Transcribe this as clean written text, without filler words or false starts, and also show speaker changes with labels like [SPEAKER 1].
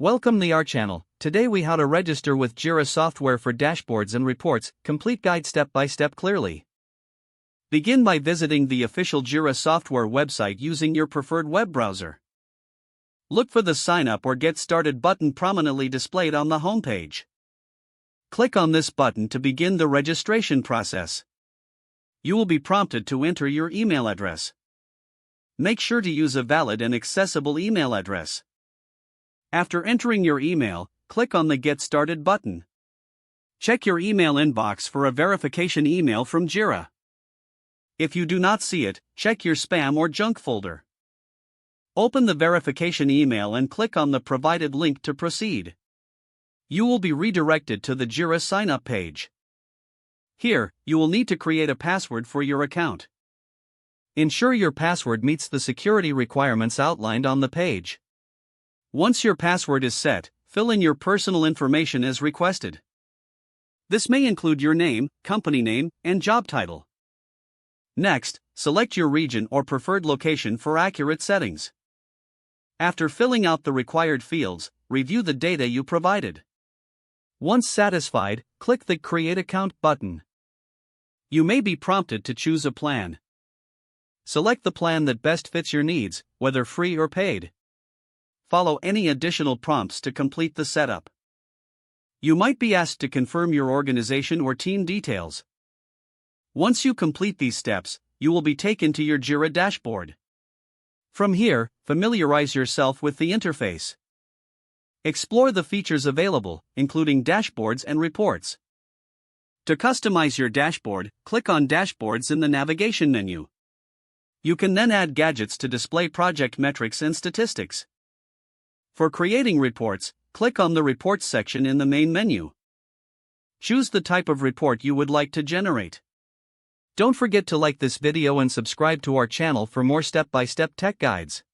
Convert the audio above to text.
[SPEAKER 1] Welcome to our channel. Today we how to register with Jira Software for dashboards and reports, complete guide step by step clearly. Begin by visiting the official Jira Software website using your preferred web browser. Look for the Sign Up or Get Started button prominently displayed on the homepage. Click on this button to begin the registration process. You will be prompted to enter your email address. Make sure to use a valid and accessible email address. After entering your email, click on the Get Started button. Check your email inbox for a verification email from Jira. If you do not see it, check your spam or junk folder. Open the verification email and click on the provided link to proceed. You will be redirected to the Jira Sign Up page. Here, you will need to create a password for your account. Ensure your password meets the security requirements outlined on the page. Once your password is set, fill in your personal information as requested. This may include your name, company name, and job title. Next, select your region or preferred location for accurate settings. After filling out the required fields, review the data you provided. Once satisfied, click the Create Account button. You may be prompted to choose a plan. Select the plan that best fits your needs, whether free or paid. Follow any additional prompts to complete the setup. You might be asked to confirm your organization or team details. Once you complete these steps, you will be taken to your Jira dashboard. From here, familiarize yourself with the interface. Explore the features available, including dashboards and reports. To customize your dashboard, click on Dashboards in the navigation menu. You can then add gadgets to display project metrics and statistics. For creating reports, click on the Reports section in the main menu. Choose the type of report you would like to generate. Don't forget to like this video and subscribe to our channel for more step-by-step tech guides.